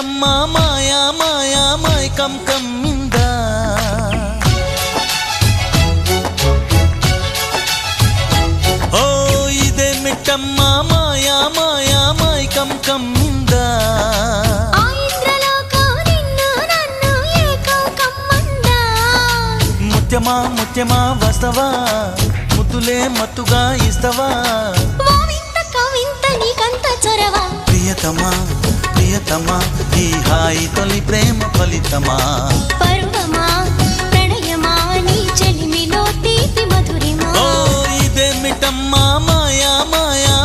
మిట్టమ్మా మాయా మాయా మైకం కమ్మిందా ఓ ఇదే మిట్టమ్మా మాయా మాయా మైకం కమ్మిందా ముత్యమా ముత్యమా వస్తవా ముద్దులే మత్తుగా ఇస్తవా ప్రియతమా ప్రియతమా ఈ హాయి తొలి ప్రేమ ఫలితమా పర్వమా ప్రణయమా నీ చెలిమిలో తీపి మధురిమా ఓ ఇదే మిట్టమ్మా మాయా మాయా